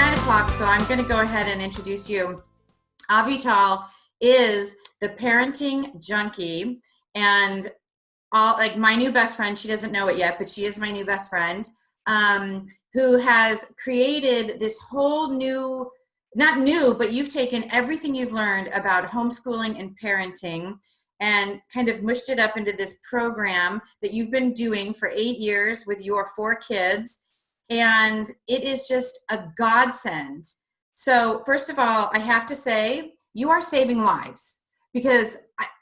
9 o'clock, so I'm going to go ahead and introduce you. Avital is the Parenting Junkie, and like my new best friend. She doesn't know it yet, but she is my new best friend, who has created this whole new, not new, but you've taken everything you've learned about homeschooling and parenting and kind of mushed it up into this program that you've been doing for 8 years with your 4 kids. And it is just a godsend. So first of all, I have to say, you are saving lives, because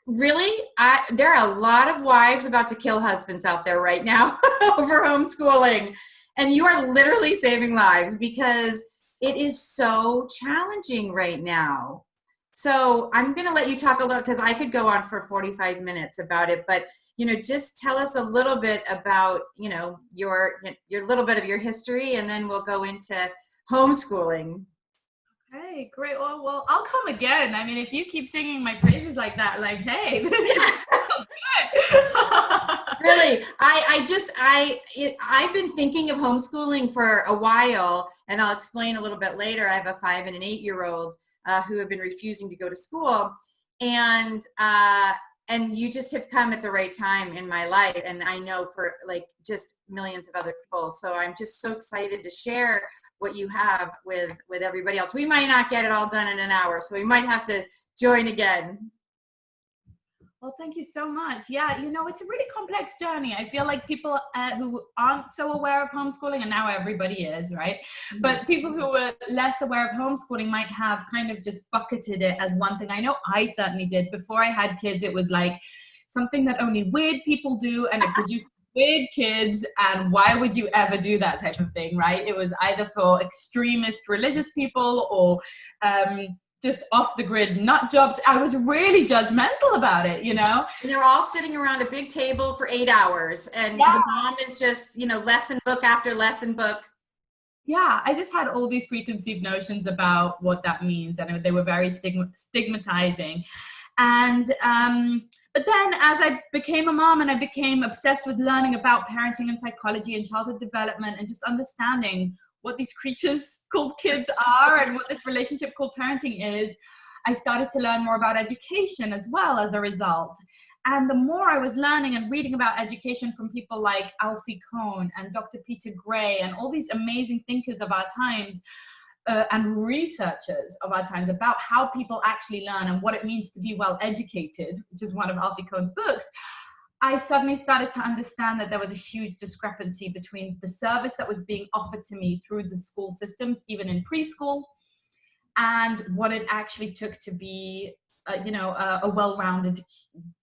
there are a lot of wives about to kill husbands out there right now over homeschooling. And you are literally saving lives because it is so challenging right now. So I'm going to let you talk a little, because I could go on for 45 minutes about it, but just tell us a little bit about your little bit of your history, and then we'll go into homeschooling. Okay, great. Well, I'll come again. I mean, if you keep singing my praises like that, like, hey, Really, I've been thinking of homeschooling for a while, and I'll explain a little bit later. I have a 5 and an 8-year-old who have been refusing to go to school, and you just have come at the right time in my life, and I know for like just millions of other people. So I'm just so excited to share what you have with everybody else. We might not get it all done in an hour, so we might have to join again. Well, thank you so much. Yeah, it's a really complex journey. I feel like people who aren't so aware of homeschooling, and now everybody is, right? But people who were less aware of homeschooling might have kind of just bucketed it as one thing. I know I certainly did. Before I had kids, it was like something that only weird people do, and it produces weird kids, and why would you ever do that type of thing, right? It was either for extremist religious people or just off the grid nut jobs. I was really judgmental about it, And they're all sitting around a big table for 8 hours, and the mom is just, lesson book after lesson book. Yeah, I just had all these preconceived notions about what that means, and they were very stigmatizing. And but then as I became a mom and I became obsessed with learning about parenting and psychology and childhood development and just understanding what these creatures called kids are and what this relationship called parenting is, I started to learn more about education as well as a result. And the more I was learning and reading about education from people like Alfie Kohn and Dr. Peter Gray and all these amazing thinkers of our times and researchers of our times about how people actually learn and what it means to be well educated, which is one of Alfie Kohn's books, I suddenly started to understand that there was a huge discrepancy between the service that was being offered to me through the school systems, even in preschool, and what it actually took to be, a well-rounded,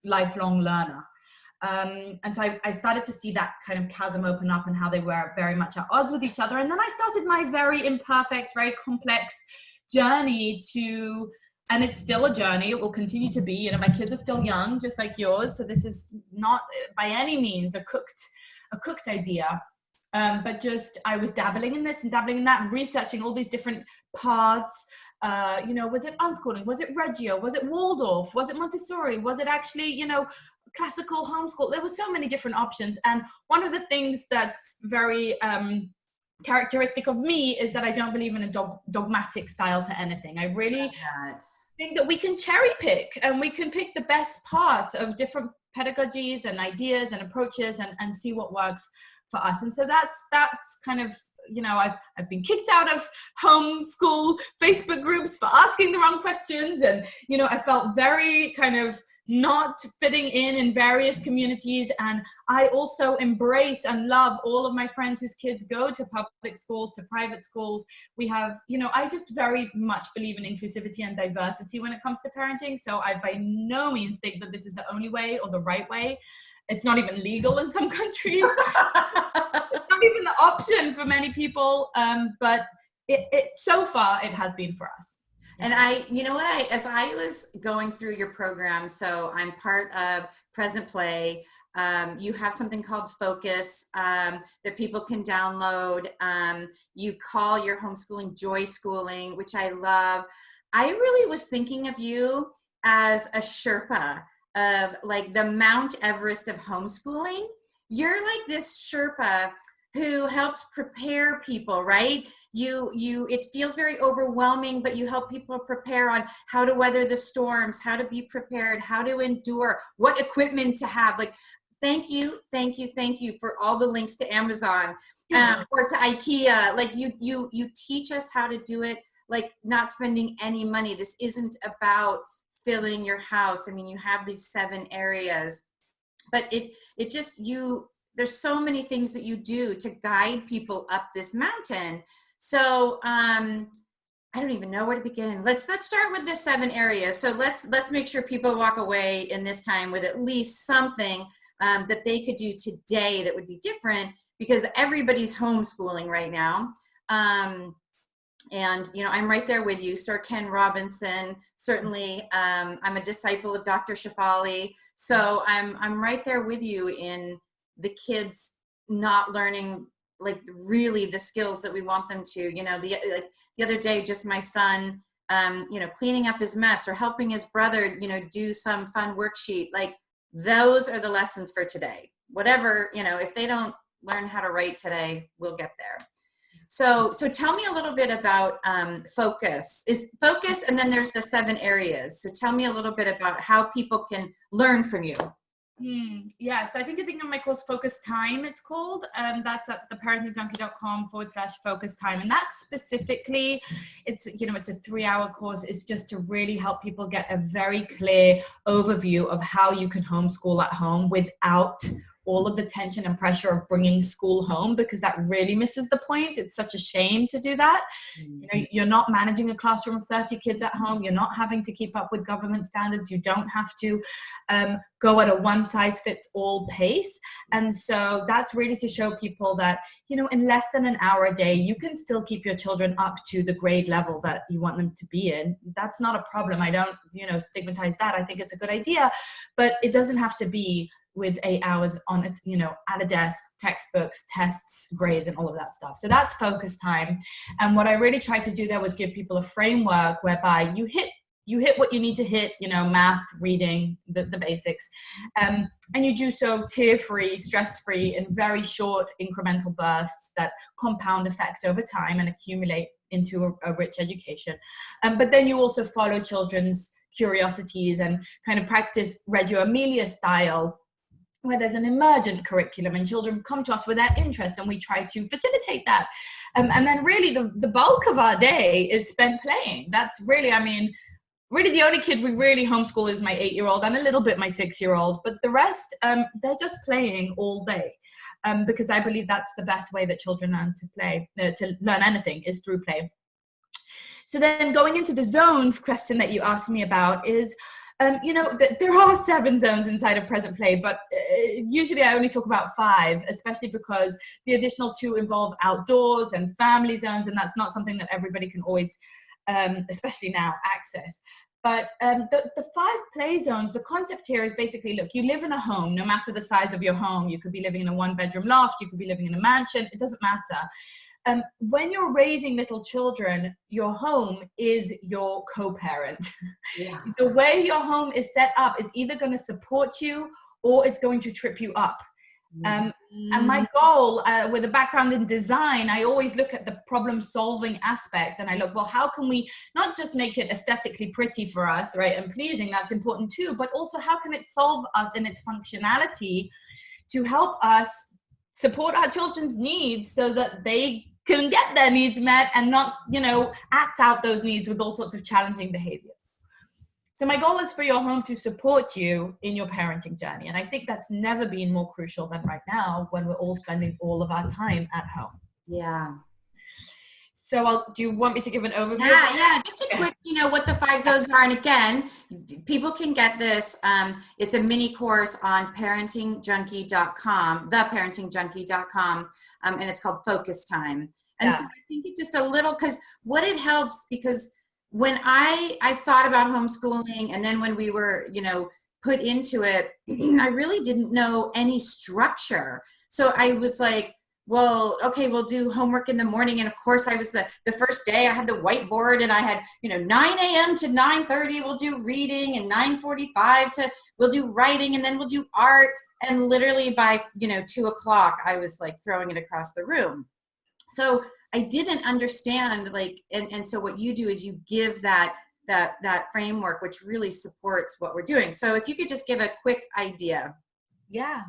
lifelong learner. And so I started to see that kind of chasm open up and how they were very much at odds with each other. And then I started my very imperfect, very complex journey and it's still a journey. It will continue to be, my kids are still young, just like yours. So this is not by any means a cooked idea. But just, I was dabbling in this and dabbling in that, and researching all these different paths. Was it unschooling? Was it Reggio? Was it Waldorf? Was it Montessori? Was it actually, classical homeschool? There were so many different options. And one of the things that's very characteristic of me is that I don't believe in a dogmatic style to anything. I really think that we can cherry pick, and we can pick the best parts of different pedagogies and ideas and approaches and see what works for us. And so that's kind of, I've been kicked out of homeschool Facebook groups for asking the wrong questions. And, I felt very kind of not fitting in various communities. And I also embrace and love all of my friends whose kids go to public schools, to private schools. We have, I just very much believe in inclusivity and diversity when it comes to parenting. So I by no means think that this is the only way or the right way. It's not even legal in some countries. It's not even the option for many people. But it so far it has been for us. And as I was going through your program, so I'm part of Present Play. You have something called Focus that people can download. You call your homeschooling Joy Schooling, which I love. I really was thinking of you as a Sherpa of like the Mount Everest of homeschooling. You're like this Sherpa who helps prepare people, right? It feels very overwhelming, but you help people prepare on how to weather the storms, how to be prepared, how to endure, what equipment to have. Like, thank you for all the links to Amazon or to IKEA. Like you teach us how to do it, like not spending any money. This isn't about filling your house. I mean, you have these 7 areas, but it just, there's so many things that you do to guide people up this mountain. So I don't even know where to begin. Let's start with the 7 areas. So let's make sure people walk away in this time with at least something that they could do today that would be different, because everybody's homeschooling right now. And, you know, I'm right there with you, Sir Ken Robinson. Certainly, I'm a disciple of Dr. Shefali. So I'm right there with you in the kids not learning, like, really the skills that we want them to. You know, the other day, just my son, you know, cleaning up his mess or helping his brother, you know, do some fun worksheet. Like, those are the lessons for today. Whatever, you know, if they don't learn how to write today, we'll get there. So tell me a little bit about focus. Is focus, and then there's the 7 areas. So tell me a little bit about how people can learn from you. Yeah, so I think you're thinking of my course, Focus Time, it's called. That's at theparentingjunkie.com/focus time. And that's specifically, it's, you know, it's a 3-hour course. It's just to really help people get a very clear overview of how you can homeschool at home without all of the tension and pressure of bringing school home, because that really misses the point. It's such a shame to do that. You know, you're not managing a classroom of 30 kids at home. You're not having to keep up with government standards. You don't have to go at a one-size-fits-all pace. And so that's really to show people that, you know, in less than an hour a day, you can still keep your children up to the grade level that you want them to be in. That's not a problem. I don't, you know, stigmatize that. I think it's a good idea, but it doesn't have to be with 8 hours on it, you know, at a desk, textbooks, tests, grades, and all of that stuff. So that's focus time. And what I really tried to do there was give people a framework whereby you hit what you need to hit, you know, math, reading, the basics. And you do so tear-free, stress-free, in very short incremental bursts that compound effect over time and accumulate into a rich education. But then you also follow children's curiosities and kind of practice Reggio Emilia style, where there's an emergent curriculum and children come to us with their interests and we try to facilitate that. And then really the bulk of our day is spent playing. That's really, I mean, really the only kid we really homeschool is my 8-year-old and a little bit my 6-year-old, but the rest, they're just playing all day. Because I believe that's the best way that children learn to play, to learn anything, is through play. So then going into the zones question that you asked me about is, you know, there are 7 zones inside of present play, but usually I only talk about 5, especially because the additional 2 involve outdoors and family zones, and that's not something that everybody can always, especially now, access. But the 5 play zones, the concept here is basically, look, you live in a home, no matter the size of your home. You could be living in a 1-bedroom loft, you could be living in a mansion, it doesn't matter. When you're raising little children, your home is your co-parent. Yeah. The way your home is set up is either going to support you or it's going to trip you up. And my goal, with a background in design, I always look at the problem-solving aspect, and I look, well, how can we not just make it aesthetically pretty for us, right, and pleasing, that's important too, but also how can it solve us in its functionality to help us support our children's needs so that they can get their needs met and not, you know, act out those needs with all sorts of challenging behaviors. So my goal is for your home to support you in your parenting journey. And I think that's never been more crucial than right now, when we're all spending all of our time at home. Yeah. So do you want me to give an overview? Yeah, just a quick, you know, what the 5 zones are. And again, people can get this. It's a mini course on parentingjunkie.com, theparentingjunkie.com, and it's called Focus Time. And so I think it just a little, because what it helps, because when I've thought about homeschooling, and then when we were, you know, put into it, I really didn't know any structure. So I was like, well, okay, we'll do homework in the morning. And of course I was the first day I had the whiteboard, and I had, you know, 9 a.m. to 9:30, we'll do reading, and 9:45 we'll do writing, and then we'll do art. And literally by, 2:00, I was like throwing it across the room. So I didn't understand, like, and so what you do is you give that framework, which really supports what we're doing. So if you could just give a quick idea. Yeah.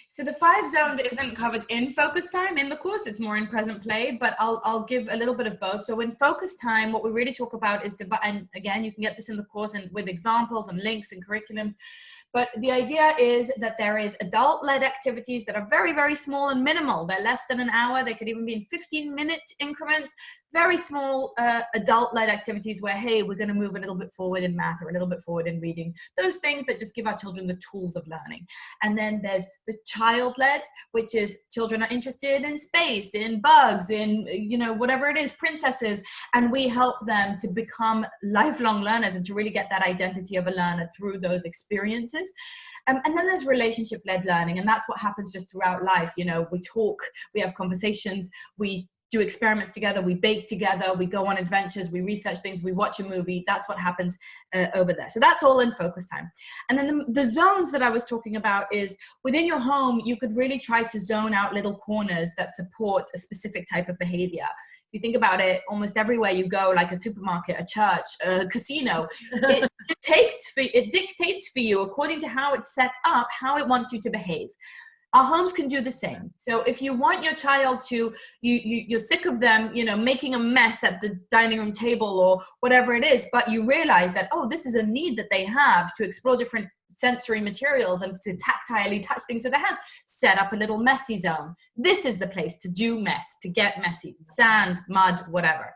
So the 5 zones isn't covered in focus time in the course. It's more in present play, but I'll give a little bit of both. So in focus time, what we really talk about is, and again, you can get this in the course and with examples and links and curriculums. But the idea is that there is adult-led activities that are very, very small and minimal. They're less than an hour. They could even be in 15-minute increments. Very small adult-led activities where, hey, we're going to move a little bit forward in math or a little bit forward in reading. Those things that just give our children the tools of learning. And then there's the child-led, which is children are interested in space, in bugs, in, whatever it is, princesses. And we help them to become lifelong learners and to really get that identity of a learner through those experiences. And then there's relationship-led learning, and that's what happens just throughout life. We talk, we have conversations, we do experiments together, we bake together, we go on adventures, we research things, we watch a movie. That's what happens over there. So that's all in focus time. And then the zones that I was talking about is within your home, you could really try to zone out little corners that support a specific type of behavior. If you think about it, almost everywhere you go, like a supermarket, a church, a casino, it dictates for you, according to how it's set up, how it wants you to behave. Our homes can do the same. So if you want your child to, you're sick of them, making a mess at the dining room table or whatever it is, but you realize that, oh, this is a need that they have to explore different sensory materials and to tactilely touch things with their hand, set up a little messy zone. This is the place to do mess, to get messy, sand, mud, whatever.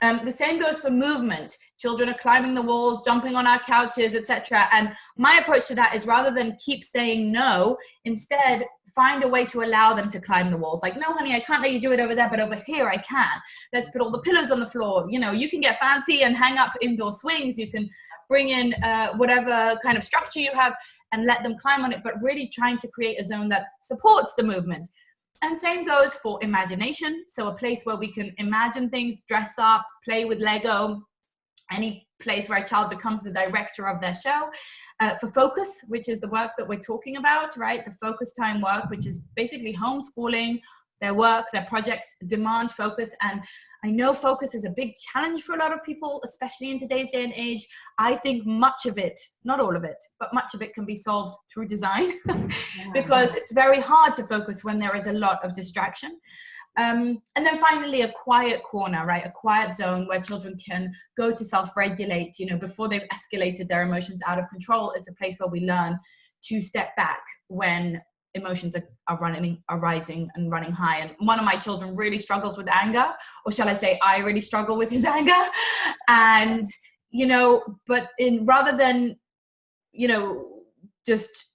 The same goes for movement. Children are climbing the walls, jumping on our couches, etc. And my approach to that is rather than keep saying no, instead find a way to allow them to climb the walls. Like, no, honey, I can't let you do it over there, but over here I can. Let's put all the pillows on the floor. You can get fancy and hang up indoor swings. You can bring in whatever kind of structure you have and let them climb on it, but really trying to create a zone that supports the movement. And same goes for imagination. So a place where we can imagine things, dress up, play with Lego, any place where a child becomes the director of their show. For focus, which is the work that we're talking about, right? The focus time work, which is basically homeschooling, their work, their projects demand focus. And I know focus is a big challenge for a lot of people, especially in today's day and age. I think much of it, not all of it, but much of it can be solved through design because it's very hard to focus when there is a lot of distraction. And then finally, a quiet corner, right? A quiet zone where children can go to self-regulate, before they've escalated their emotions out of control. It's a place where we learn to step back when emotions are rising and running high. And one of my children really struggles with anger, or shall I say, I really struggle with his anger. And, but rather than, just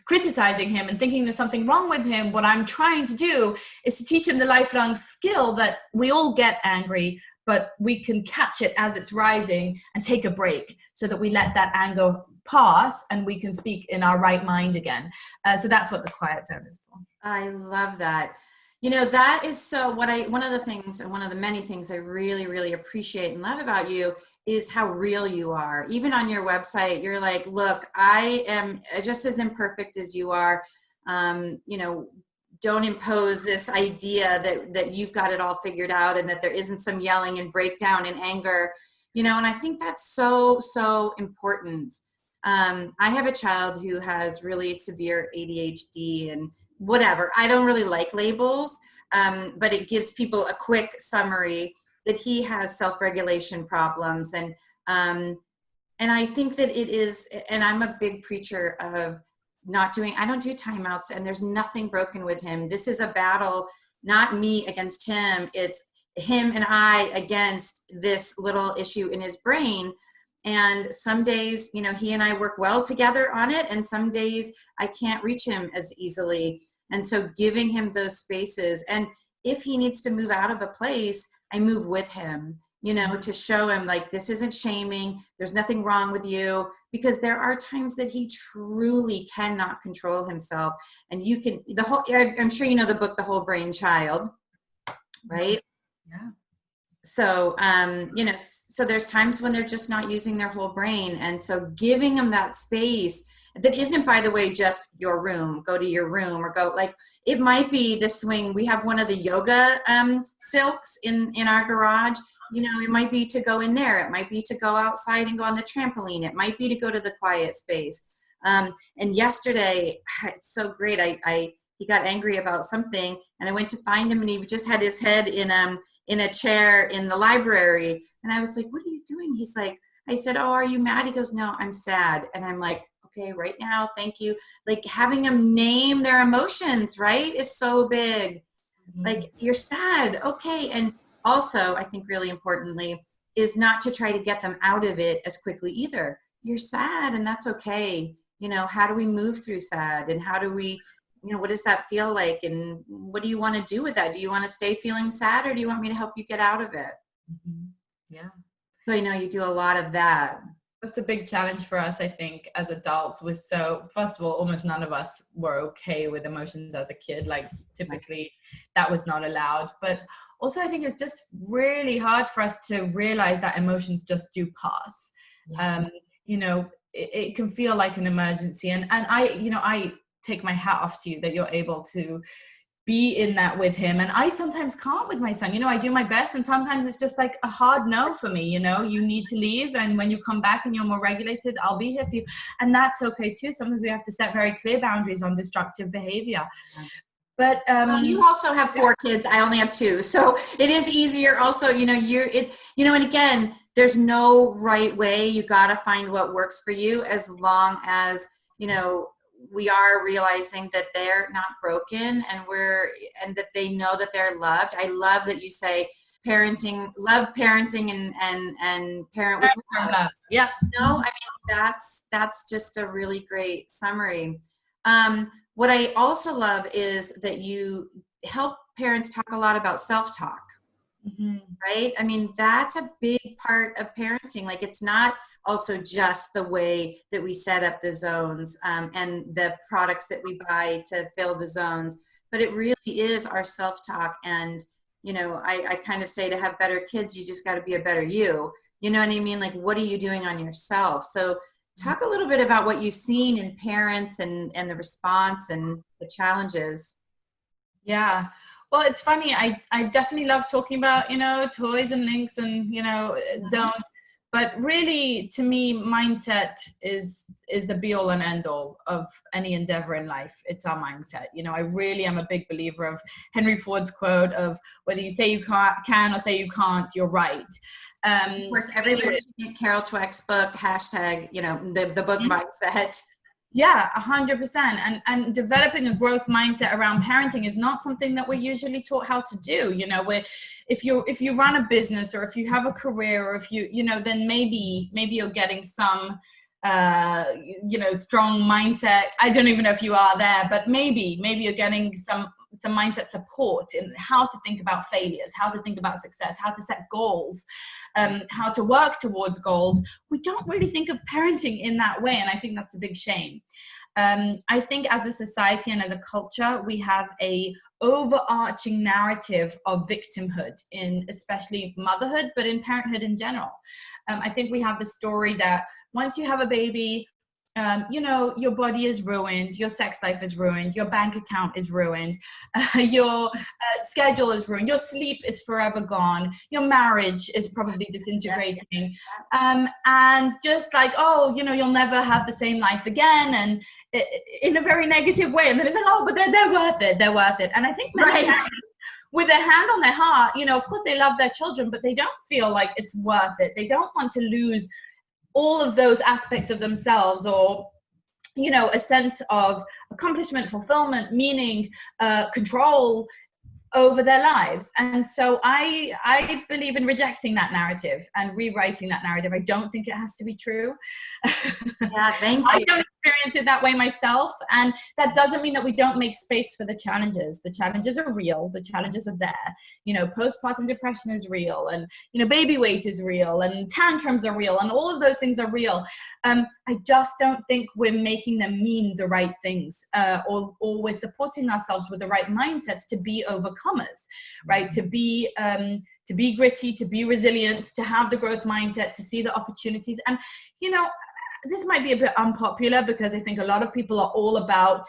criticizing him and thinking there's something wrong with him, what I'm trying to do is to teach him the lifelong skill that we all get angry, but we can catch it as it's rising and take a break so that we let that anger pass and we can speak in our right mind again. So that's what the quiet zone is for. I love that. That is one of the things, and one of the many things I really, really appreciate and love about you is how real you are. Even on your website, you're like, look, I am just as imperfect as you are. Don't impose this idea that you've got it all figured out and that there isn't some yelling and breakdown and anger, and I think that's so, so important. I have a child who has really severe ADHD and whatever. I don't really like labels, but it gives people a quick summary that he has self-regulation problems. And I think that it is, and I'm a big preacher of I don't do timeouts, and there's nothing broken with him. This is a battle, not me against him. It's him and I against this little issue in his brain. And some days, he and I work well together on it. And some days I can't reach him as easily. And so giving him those spaces. And if he needs to move out of a place, I move with him, to show him like, this isn't shaming. There's nothing wrong with you, because there are times that he truly cannot control himself. And I'm sure you know the book, The Whole Brain Child, right? Yeah. So, so there's times when they're just not using their whole brain. And so giving them that space that isn't, by the way, just your room, go to your room, or go, like, it might be the swing. We have one of the yoga silks in our garage. It might be to go in there. It might be to go outside and go on the trampoline. It might be to go to the quiet space. And yesterday, it's so great. He got angry about something, and I went to find him, and he just had his head in a chair in the library. And I was like, "What are you doing?" He's like, I said, "Oh, are you mad?" He goes, "No, I'm sad." And I'm like, "Okay, right now, thank you." Like, having them name their emotions, right, is so big. Like, you're sad, okay. And also, I think really importantly, is not to try to get them out of it as quickly either. You're sad, and that's okay. How do we move through sad, and how do we, what does that feel like, and what do you want to do with that? Do you want to stay feeling sad, or do you want me to help you get out of it? Yeah. So I know you do a lot of that. That's a big challenge for us, I think, as adults. First of all, almost none of us were okay with emotions as a kid. Like, typically that was not allowed. But also, I think it's just really hard for us to realize that emotions just do pass. Yeah. It can feel like an emergency. And I take my hat off to you that you're able to be in that with him. And I sometimes can't with my son. I do my best, and sometimes it's just like a hard no for me. You need to leave, and when you come back and you're more regulated, I'll be here for you. And that's okay too. Sometimes we have to set very clear boundaries on destructive behavior. But well, you also have 4 kids. I only have 2, so it is easier. Also, and again, there's no right way. You got to find what works for you, as long as we are realizing that they're not broken, and that they know that they're loved. I love that you say love parenting and parent with love. Yeah. I mean, that's just a really great summary. What I also love is that you help parents talk a lot about self-talk. Right? I mean, that's a big part of parenting. Like, it's not also just the way that we set up the zones and the products that we buy to fill the zones, but it really is our self-talk. And, I kind of say, to have better kids, you just got to be a better you. You know what I mean? Like, what are you doing on yourself? So talk a little bit about what you've seen in parents and the response and the challenges. Yeah. Well, it's funny. I definitely love talking about, toys and links and, zones. But really, to me, mindset is the be all and end all of any endeavor in life. It's our mindset. I really am a big believer of Henry Ford's quote of, whether you say you can or say you can't, you're right. Of course, everybody should get Carol Dweck's book, hashtag, the book mindset. Yeah, 100%. And developing a growth mindset around parenting is not something that we're usually taught how to do. If you run a business, or if you have a career, or if then maybe you're getting some, strong mindset. I don't even know if you are there, but maybe you're getting some mindset support in how to think about failures, how to think about success, how to set goals, how to work towards goals. We don't really think of parenting in that way, and I think that's a big shame. I think as a society and as a culture, we have a overarching narrative of victimhood in especially motherhood, but in parenthood in general. I think we have the story that once you have a baby, your body is ruined, your sex life is ruined, your bank account is ruined, your schedule is ruined, your sleep is forever gone, your marriage is probably disintegrating, and just like, you'll never have the same life again, and in a very negative way. And then it's like, but they're worth it. And I think with their hand on their heart, of course they love their children, but they don't feel like it's worth it. They don't want to lose all of those aspects of themselves, or a sense of accomplishment, fulfillment, meaning, control over their lives. And so I believe in rejecting that narrative and rewriting that narrative. I don't think it has to be true. Yeah, thank you. I don't experience it that way myself. And that doesn't mean that we don't make space for the challenges. The challenges are real. The challenges are there. Postpartum depression is real, and, baby weight is real, and tantrums are real, and all of those things are real. I just don't think we're making them mean the right things, or we're supporting ourselves with the right mindsets to be overcomers, right? To be gritty, to be resilient, to have the growth mindset, to see the opportunities. And, this might be a bit unpopular because I think a lot of people are all about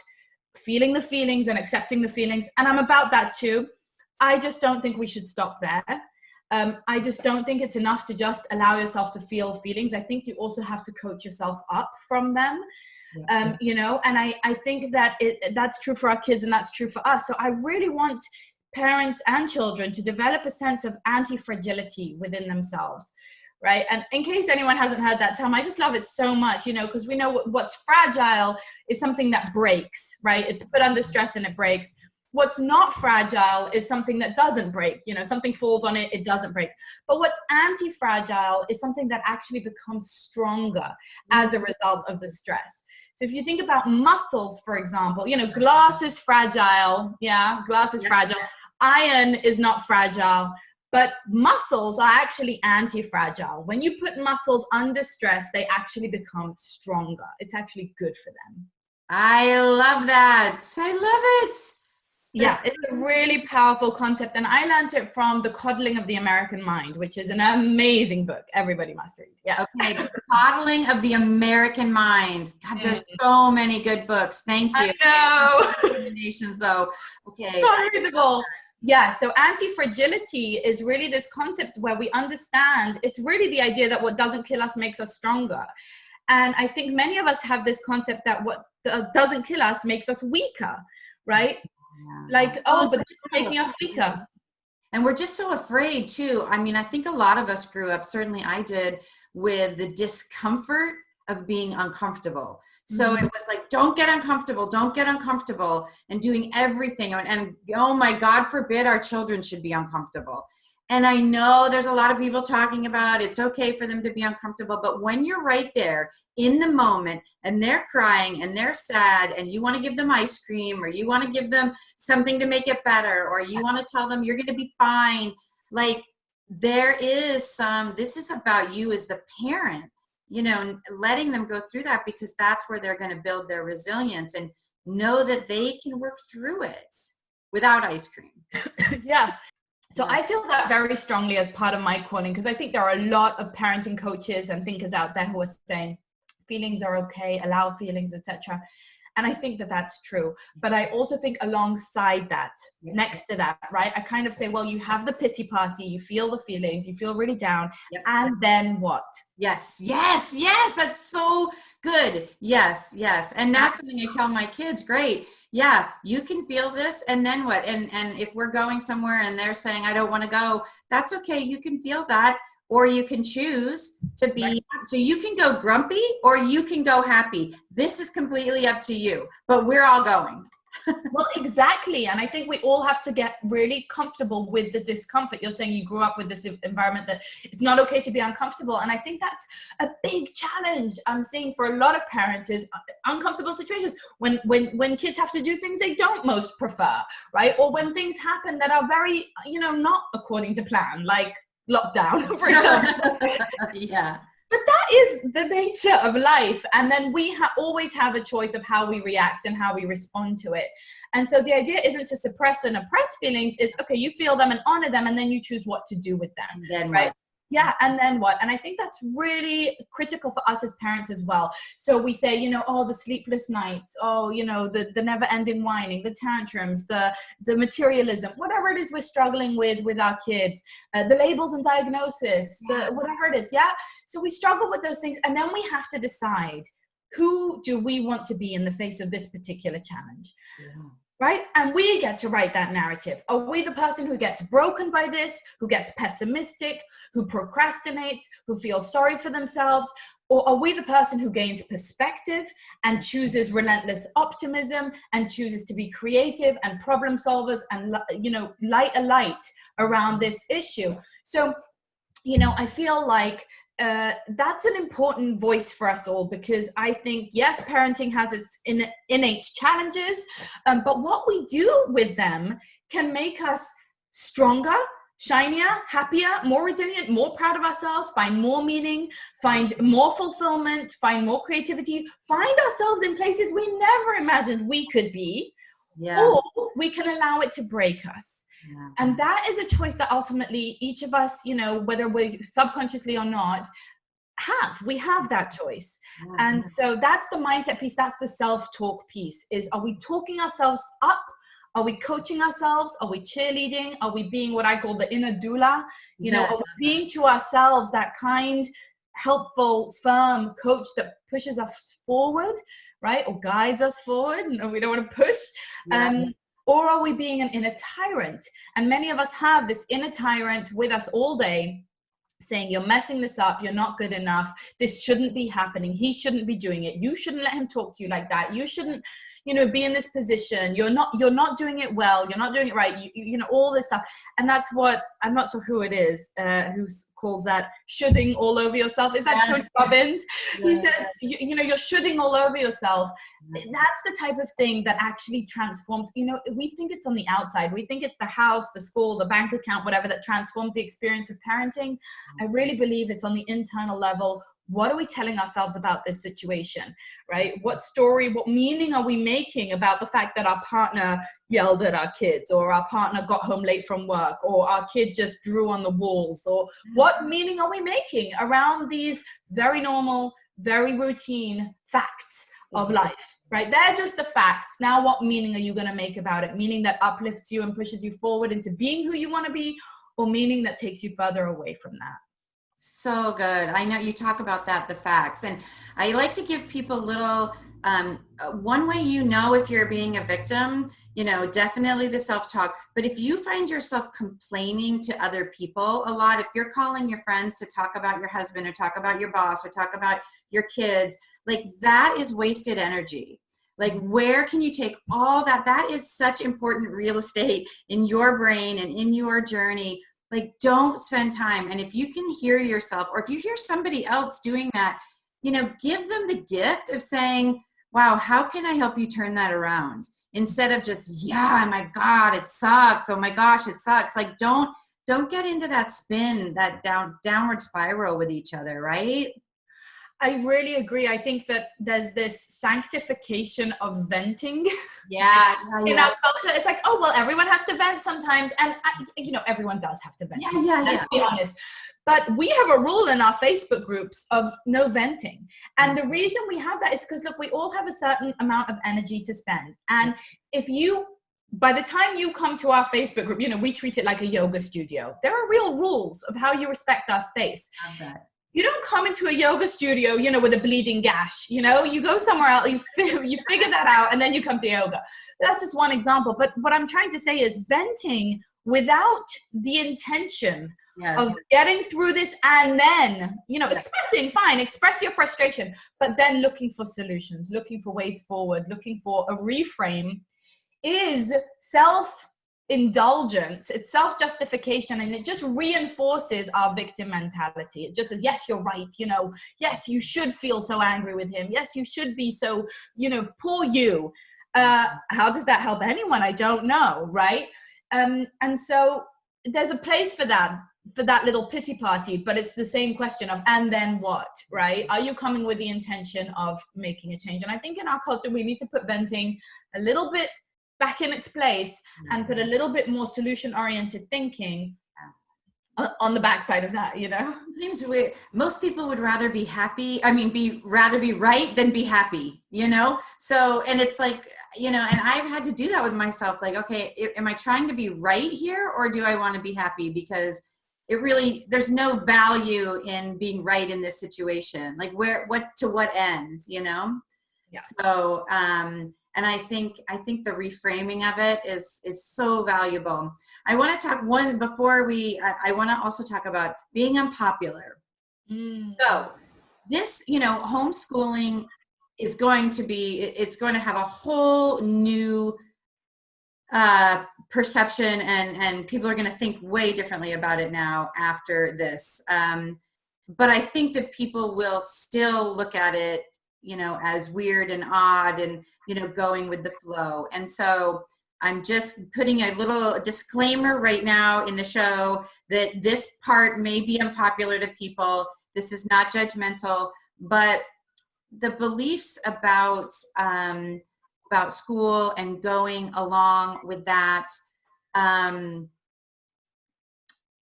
feeling the feelings and accepting the feelings. And I'm about that too. I just don't think we should stop there. I just don't think it's enough to just allow yourself to feel feelings. I think you also have to coach yourself up from them. You know, and I think that that's true for our kids and that's true for us. So I really want parents and children to develop a sense of anti-fragility within themselves, right? And in case anyone hasn't heard that term, I just love it so much, you know, because we know what's fragile is something that breaks, right? It's put under stress and it breaks. What's not fragile is something that doesn't break. You know, something falls on it, it doesn't break. But what's anti-fragile is something that actually becomes stronger as a result of the stress. So if you think about muscles, for example, you know, glass is fragile. Yeah, glass is fragile. Iron is not fragile. But muscles are actually anti-fragile. When you put muscles under stress, they actually become stronger. It's actually good for them. I love that. I love it. Yeah, it's a really powerful concept. And I learned it from The Coddling of the American Mind, which is an amazing book. Everybody must read. Yeah. Okay, The Coddling of the American Mind. God, there's so many good books. Thank you. I know. Recommendations, though. Okay. So readable. Yeah, so anti-fragility is really this concept where we understand it's really the idea that what doesn't kill us makes us stronger. And I think many of us have this concept that what doesn't kill us makes us weaker, right? Yeah. Like, oh, but it's making us weaker. And we're just so afraid too. I mean, I think a lot of us grew up, certainly I did, with the discomfort of being uncomfortable. So it was like, don't get uncomfortable, and doing everything. And oh my God, forbid our children should be uncomfortable. And I know there's a lot of people talking about it's okay for them to be uncomfortable, but when you're right there in the moment and they're crying and they're sad and you want to give them ice cream or you want to give them something to make it better or you want to tell them you're going to be fine, like there is this is about you as the parent, you know, letting them go through that because that's where they're going to build their resilience and know that they can work through it without ice cream. Yeah. So I feel that very strongly as part of my calling, because I think there are a lot of parenting coaches and thinkers out there who are saying feelings are okay, allow feelings, etc. And I think that that's true. But I also think alongside that, next to that, right, I kind of say, well, you have the pity party, you feel the feelings, you feel really down, and then what? Yes. That's so good. Yes. And that's something I tell my kids. Great. Yeah, you can feel this. And then what? And if we're going somewhere and they're saying, I don't want to go, that's okay. You can feel that. Or you can choose to be, so you can go grumpy or you can go happy. This is completely up to you, but we're all going. Well, exactly. And I think we all have to get really comfortable with the discomfort. You're saying you grew up with this environment that it's not okay to be uncomfortable. And I think that's a big challenge I'm seeing for a lot of parents is uncomfortable situations when kids have to do things they don't most prefer, right? Or when things happen that are very, you know, not according to plan, like lockdown, for example. Yeah. But that is the nature of life. And then we always have a choice of how we react and how we respond to it. And so the idea isn't to suppress and oppress feelings. It's, okay, you feel them and honor them, and then you choose what to do with them. And then right? What? Yeah, and then what? And I think that's really critical for us as parents as well. So we say, you know, oh, the sleepless nights, oh, you know, the never-ending whining, the tantrums, the materialism, whatever it is we're struggling with our kids, the labels and diagnosis, the whatever it is, yeah? So we struggle with those things, and then we have to decide, who do we want to be in the face of this particular challenge? Yeah. Right? And we get to write that narrative. Are we the person who gets broken by this, who gets pessimistic, who procrastinates, who feels sorry for themselves? Or are we the person who gains perspective and chooses relentless optimism and chooses to be creative and problem solvers and, you know, light a light around this issue? So, you know, I feel like that's an important voice for us all, because I think, yes, parenting has its innate challenges, but what we do with them can make us stronger, shinier, happier, more resilient, more proud of ourselves, find more meaning, find more fulfillment, find more creativity, find ourselves in places we never imagined we could be, or we can allow it to break us. Yeah. And that is a choice that ultimately each of us, you know, whether we're subconsciously or not, we have that choice. Yeah. And so that's the mindset piece. That's the self-talk piece, is, are we talking ourselves up? Are we coaching ourselves? Are we cheerleading? Are we being what I call the inner doula? You know, are we being to ourselves that kind, helpful, firm coach that pushes us forward, right? Or guides us forward, and we don't want to push. Yeah. Or are we being an inner tyrant? And many of us have this inner tyrant with us all day, saying, you're messing this up, you're not good enough, this shouldn't be happening, he shouldn't be doing it, you shouldn't let him talk to you like that, you shouldn't, you know, be in this position, you're not doing it well, you're not doing it right, you know, all this stuff. And that's what, I'm not sure who it is who calls that shoulding all over yourself. Is that Tony Robbins? Yeah. He says, you know, you're shoulding all over yourself. That's the type of thing that actually transforms. You know, we think it's on the outside. We think it's the house, the school, the bank account, whatever, that transforms the experience of parenting. I really believe it's on the internal level. What are we telling ourselves about this situation, right? What story, what meaning are we making about the fact that our partner yelled at our kids, or our partner got home late from work, or our kid just drew on the walls, or what meaning are we making around these very normal, very routine facts of life, right? They're just the facts. Now, what meaning are you going to make about it? Meaning that uplifts you and pushes you forward into being who you want to be, or meaning that takes you further away from that? So good. I know you talk about that, the facts. And I like to give people little, one way you know if you're being a victim, you know, definitely the self-talk. But if you find yourself complaining to other people a lot, if you're calling your friends to talk about your husband, or talk about your boss, or talk about your kids, like, that is wasted energy. Like, where can you take all that? That is such important real estate in your brain and in your journey. Like, don't spend time. And if you can hear yourself, or if you hear somebody else doing that, you know, give them the gift of saying, wow, how can I help you turn that around? Instead of just, yeah, my God, it sucks. Oh my gosh, it sucks. Like, don't get into that spin, that downward spiral with each other, right? I really agree. I think that there's this sanctification of venting. Yeah. In our culture, it's like, oh, well, everyone has to vent sometimes. And, you know, everyone does have to vent. Let's be honest. But we have a rule in our Facebook groups of no venting. And the reason we have that is because, look, we all have a certain amount of energy to spend. And if you, by the time you come to our Facebook group, you know, we treat it like a yoga studio. There are real rules of how you respect our space. You don't come into a yoga studio, you know, with a bleeding gash, you know, you go somewhere else, you figure that out, and then you come to yoga. That's just one example. But what I'm trying to say is venting without the intention of getting through this, and then, you know, express your frustration, but then looking for solutions, looking for ways forward, looking for a reframe, is self-indulgence, it's self-justification, and it just reinforces our victim mentality. It just says, yes, you're right, you know, yes, you should feel so angry with him, yes, you should be so, you know, poor you. How does that help anyone? I don't know, right? And so there's a place for that little pity party, but it's the same question of, and then what, right? Are you coming with the intention of making a change? And I think in our culture, we need to put venting a little bit back in its place and put a little bit more solution-oriented thinking on the backside of that, you know? Most people would rather be happy. I mean, rather be right than be happy, you know? So, and it's like, you know, and I've had to do that with myself. Like, okay, am I trying to be right here, or do I want to be happy? Because there's no value in being right in this situation. Like, to what end, you know? Yeah. So, and I think the reframing of it is so valuable. I want to talk I want to also talk about being unpopular. So this, you know, homeschooling is going to have a whole new perception, and people are going to think way differently about it now after this. But I think that people will still look at it, you know, as weird and odd, and, you know, going with the flow. And so I'm just putting a little disclaimer right now in the show that this part may be unpopular to people. This is not judgmental, but the beliefs about school and going along with that,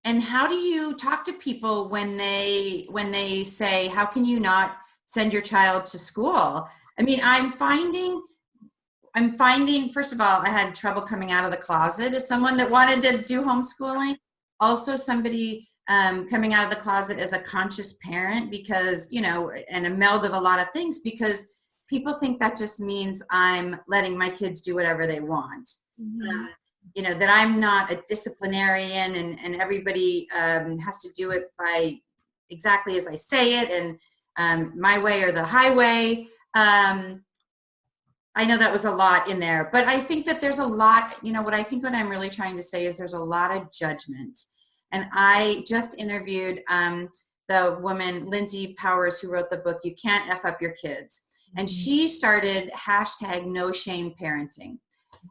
And how do you talk to people when they say, how can you not send your child to school? I mean, I'm finding, first of all, I had trouble coming out of the closet as someone that wanted to do homeschooling. Also somebody coming out of the closet as a conscious parent, because, you know, and a meld of a lot of things, because people think that just means I'm letting my kids do whatever they want. Mm-hmm. You know, that I'm not a disciplinarian and everybody has to do it by exactly as I say it, and my way or the highway. I know that was a lot in there, but I think that there's a lot, you know, what I'm really trying to say is there's a lot of judgment. And I just interviewed the woman, Lindsay Powers, who wrote the book, You Can't F Up Your Kids. And she started #NoShameParenting.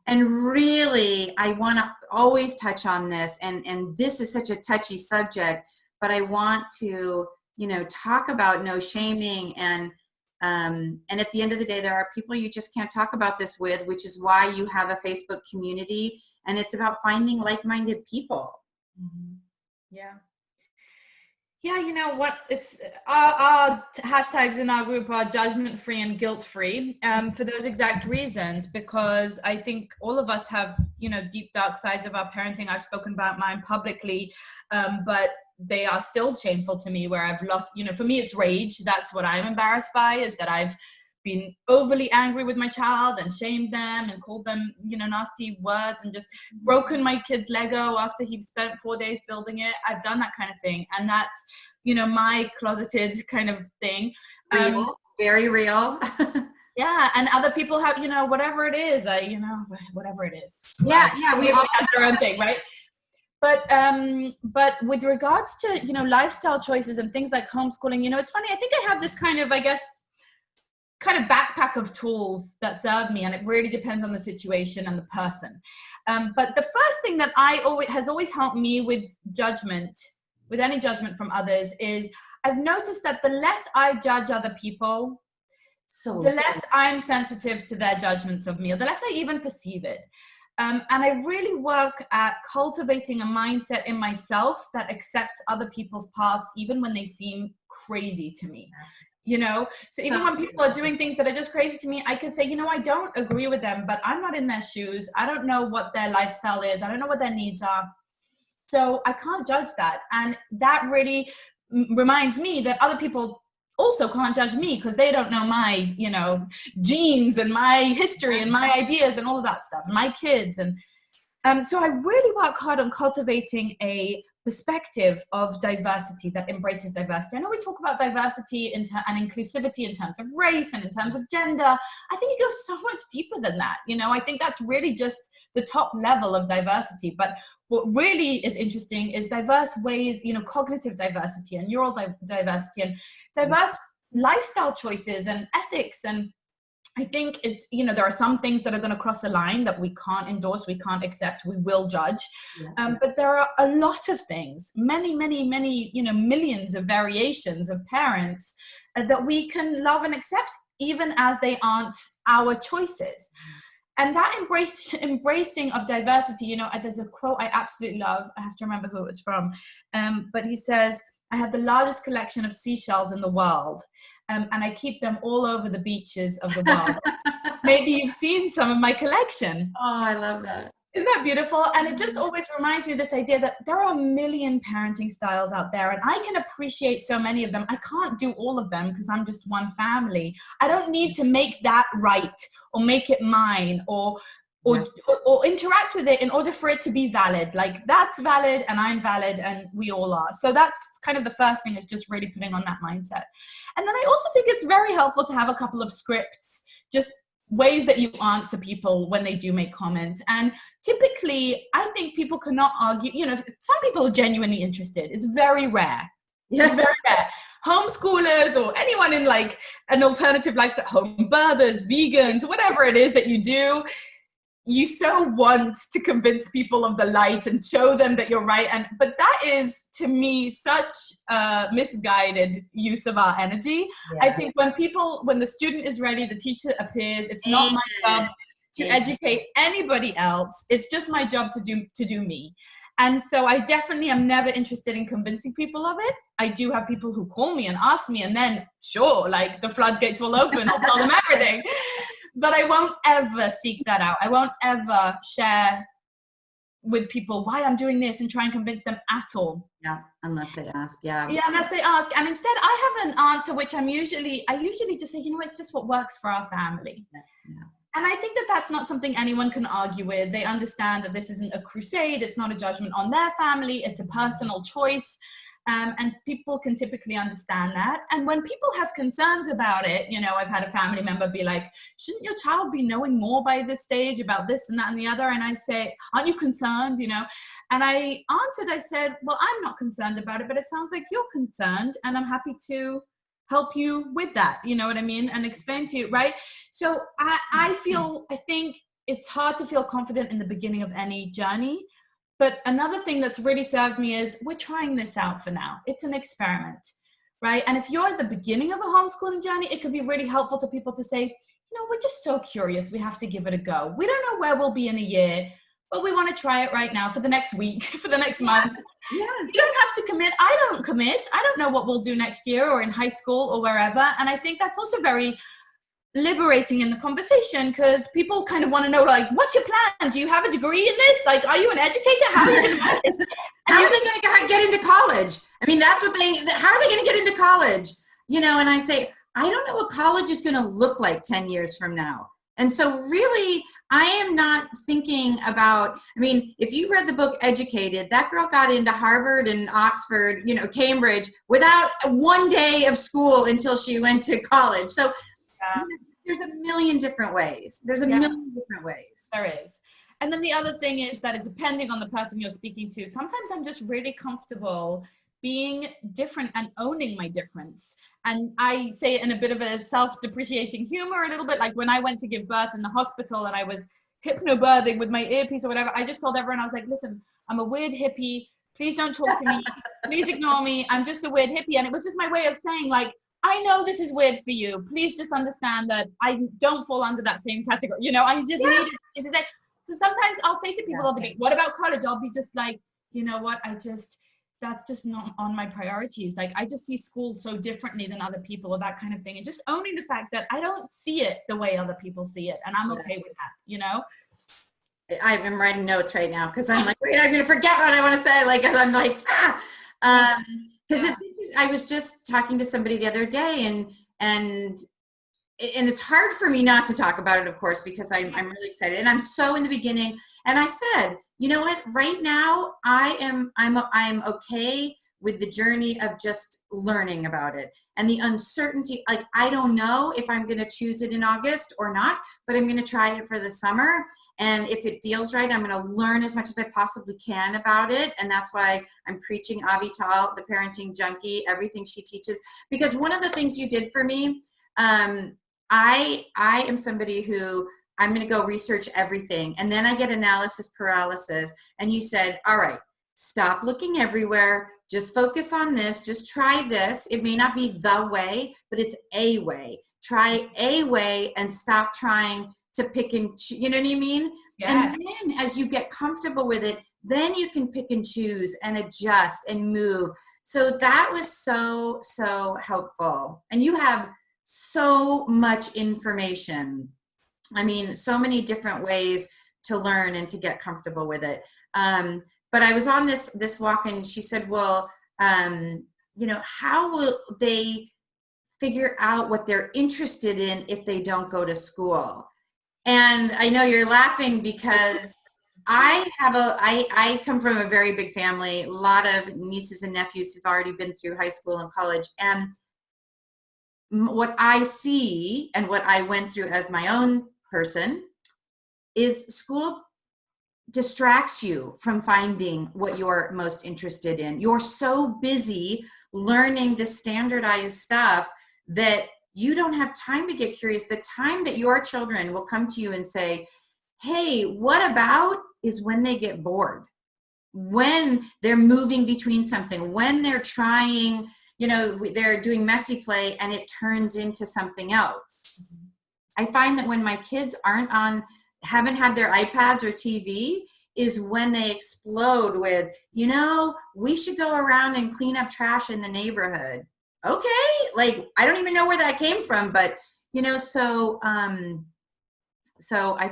And really, I want to always touch on this, and this is such a touchy subject, but I want to, you know, talk about no shaming, and at the end of the day, there are people you just can't talk about this with, which is why you have a Facebook community, and it's about finding like-minded people. Mm-hmm. Yeah. Yeah, you know what? It's our hashtags in our group are judgment-free and guilt-free, for those exact reasons, because I think all of us have, you know, deep, dark sides of our parenting. I've spoken about mine publicly, but they are still shameful to me, where I've lost, you know, for me, it's rage. That's what I'm embarrassed by, is that I've been overly angry with my child and shamed them and called them, you know, nasty words, and just broken my kid's Lego after he spent 4 days building it. I've done that kind of thing. And that's, you know, my closeted kind of thing. Real, very real. Yeah. And other people have, you know, whatever it is, whatever it is. Yeah. We all have their own thing, right? But with regards to, you know, lifestyle choices and things like homeschooling, you know, it's funny. I think I have this kind of, I guess, kind of backpack of tools that serve me, and it really depends on the situation and the person. But the first thing that has always helped me with judgment, with any judgment from others, is I've noticed that the less I judge other people, the less I'm sensitive to their judgments of me, or the less I even perceive it. And I really work at cultivating a mindset in myself that accepts other people's paths, even when they seem crazy to me. You know, so even when people are doing things that are just crazy to me, I could say, you know, I don't agree with them, but I'm not in their shoes. I don't know what their lifestyle is. I don't know what their needs are. So I can't judge that. And that really reminds me that other people also can't judge me, because they don't know my, you know, genes and my history and my ideas and all of that stuff, and my kids. And so I really work hard on cultivating a perspective of diversity that embraces diversity. I know we talk about diversity and inclusivity in terms of race and in terms of gender. I think it goes so much deeper than that. You know, I think that's really just the top level of diversity. But what really is interesting is diverse ways, you know, cognitive diversity and neural diversity and diverse lifestyle choices and ethics. And I think it's, you know, there are some things that are going to cross a line that we can't endorse, we can't accept, we will judge. But there are a lot of things, many, you know, millions of variations of parents that we can love and accept, even as they aren't our choices. And that embracing of diversity, you know, there's a quote I absolutely love. I have to remember who it was from. But he says, I have the largest collection of seashells in the world. And I keep them all over the beaches of the world. Maybe you've seen some of my collection. Oh, I love that. Isn't that beautiful? And it just always reminds me of this idea that there are a million parenting styles out there, and I can appreciate so many of them. I can't do all of them because I'm just one family. I don't need to make that right or make it mine or interact with it in order for it to be valid. Like, that's valid and I'm valid and we all are. So that's kind of the first thing, is just really putting on that mindset. And then I also think it's very helpful to have a couple of scripts, just ways that you answer people when they do make comments. And typically, I think people cannot argue. You know, some people are genuinely interested. It's very rare. It's very rare. Homeschoolers or anyone in like an alternative lifestyle, home birthers, vegans, whatever it is that you do, you so want to convince people of the light and show them that you're right. But that is, to me, such a misguided use of our energy. Yeah. I think when the student is ready, the teacher appears. It's not my job to educate anybody else. It's just my job to do me. And so I definitely am never interested in convincing people of it. I do have people who call me and ask me, and then sure, like the floodgates will open. I'll tell them everything. But I won't ever seek that out. I won't ever share with people why I'm doing this and try and convince them at all. Yeah, unless they ask. Yeah, unless they ask. And instead I have an answer, which I usually just say, it's just what works for our family. Yeah. And I think that that's not something anyone can argue with. They understand that this isn't a crusade. It's not a judgment on their family. It's a personal choice. And people can typically understand that. And when people have concerns about it, I've had a family member be like, shouldn't your child be knowing more by this stage about this and that and the other? And I say, aren't you concerned? And I answered, I said, well, I'm not concerned about it, but it sounds like you're concerned, and I'm happy to help you with that, you know what I mean? And explain to you, right? So I think it's hard to feel confident in the beginning of any journey. But another thing that's really served me is we're trying this out for now. It's an experiment, right? And if you're at the beginning of a homeschooling journey, it could be really helpful to people to say, we're just so curious. We have to give it a go. We don't know where we'll be in a year, but we want to try it right now for the next week, for the next month. Yeah. You don't have to commit. I don't commit. I don't know what we'll do next year or in high school or wherever. And I think that's also very liberating in the conversation, because people kind of want to know, like, what's your plan? Do you have a degree in this? Like, are you an educator? How are you going to manage it? How are they going to get into college? I mean, how are they going to get into college? And I say, I don't know what college is going to look like 10 years from now. And so really, I am not thinking about, if you read the book Educated, that girl got into Harvard and Oxford, Cambridge, without one day of school until she went to college. So there's a million different ways. There is. And then the other thing is that depending on the person you're speaking to, sometimes I'm just really comfortable being different and owning my difference. And I say it in a bit of a self-depreciating humor, a little bit like when I went to give birth in the hospital and I was hypnobirthing with my earpiece or whatever, I just told everyone, I was like, listen, I'm a weird hippie. Please don't talk to me. Please ignore me. I'm just a weird hippie. And it was just my way of saying, like, I know this is weird for you. Please just understand that I don't fall under that same category. I just need it to say. So sometimes I'll say to people, they'll be like, what about college? I'll be just like, you know what? That's just not on my priorities. Like, I just see school so differently than other people or that kind of thing. And just owning the fact that I don't see it the way other people see it. And I'm okay with that, I'm writing notes right now because I'm like, wait, I'm going to forget what I want to say. Like, I'm like, because I was just talking to somebody the other day, and it's hard for me not to talk about it, of course, because I'm really excited, and I'm so in the beginning. And I said, you know what? Right now, I'm okay with the journey of just learning about it and the uncertainty. Like, I don't know if I'm going to choose it in August or not, but I'm going to try it for the summer. And if it feels right, I'm going to learn as much as I possibly can about it. And that's why I'm preaching Avital, the Parenting Junkie, everything she teaches. Because one of the things you did for me, I am somebody who I'm going to go research everything. And then I get analysis paralysis. And you said, all right, stop looking everywhere. Just focus on this. Just try this. It may not be the way, but it's a way. Try a way and stop trying to pick and choose. You know what I mean? Yeah. And then as you get comfortable with it, then you can pick and choose and adjust and move. So that was so, so helpful. And you have so much information. So many different ways to learn and to get comfortable with it. But I was on this walk, and she said, well, how will they figure out what they're interested in if they don't go to school? And I know you're laughing because I come from a very big family, a lot of nieces and nephews who've already been through high school and college. And what I see and what I went through as my own person is school distracts you from finding what you're most interested in. You're so busy learning the standardized stuff that you don't have time to get curious. The time that your children will come to you and say, hey, what about, is when they get bored, when they're moving between something, when they're trying, they're doing messy play and it turns into something else. I find that when my kids haven't had their iPads or TV, is when they explode with, you know, we should go around and clean up trash in the neighborhood. Okay, like I don't even know where that came from, but you know, so I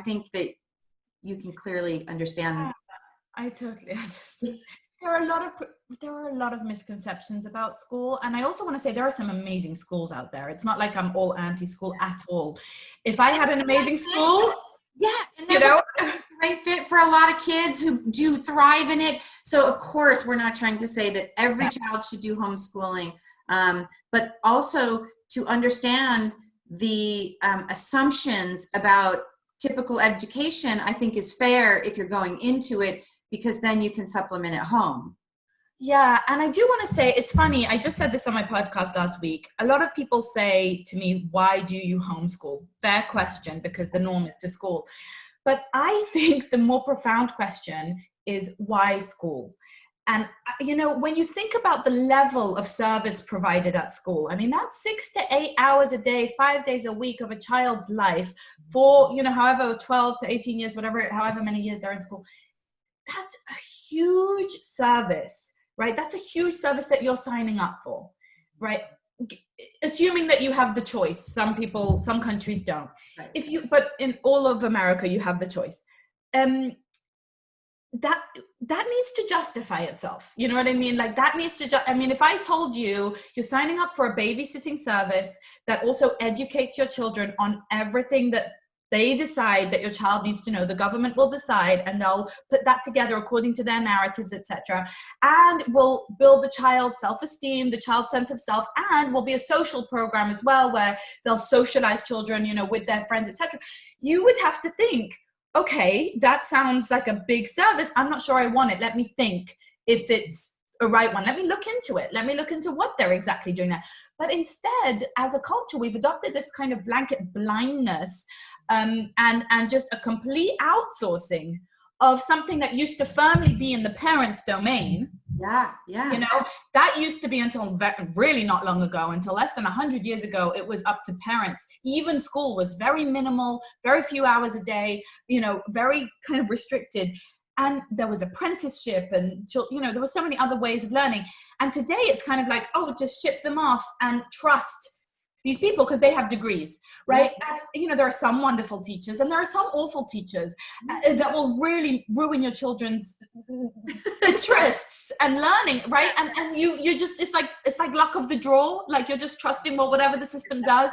think that you can clearly understand. I totally understand. There are a lot of misconceptions about school, and I also want to say there are some amazing schools out there. It's not like I'm all anti-school at all. If I had an amazing school, yeah, and there's a right fit for a lot of kids who do thrive in it. So of course, we're not trying to say that every child should do homeschooling, but also to understand the assumptions about typical education, I think is fair if you're going into it, because then you can supplement at home. Yeah, and I do want to say, it's funny, I just said this on my podcast last week. A lot of people say to me, why do you homeschool? Fair question, because the norm is to school. But I think the more profound question is, why school? And, you know, when you think about the level of service provided at school, I mean, that's 6 to 8 hours a day, 5 days a week of a child's life for, you know, however 12 to 18 years, whatever, however many years they're in school. That's a huge service, right? That's a huge service that you're signing up for, right? Assuming that you have the choice. Some people, some countries don't. Right. But in all of America, you have the choice. That needs to justify itself. You know what I mean? Like that needs to, I mean, if I told you you're signing up for a babysitting service that also educates your children on everything that they decide that your child needs to know, the government will decide, and they'll put that together according to their narratives, etc., and will build the child's self-esteem, the child's sense of self, and will be a social program as well, where they'll socialize children, you know, with their friends, etc. You would have to think, okay, that sounds like a big service. I'm not sure I want it. Let me think if it's a right one. Let me look into it. Let me look into what they're exactly doing there. But instead, as a culture, we've adopted this kind of blanket blindness and just a complete outsourcing of something that used to firmly be in the parents' domain. Yeah. You know, that used to be until really not long ago, until less than 100 years ago, it was up to parents. Even school was very minimal, very few hours a day, you know, very kind of restricted. And there was apprenticeship and, you know, there were so many other ways of learning. And today it's kind of like, oh, just ship them off and trust these people because they have degrees, right? And, you know, there are some wonderful teachers and there are some awful teachers that will really ruin your children's interests and learning, right? And you just, it's like luck of the draw, like you're just trusting, well, whatever the system does.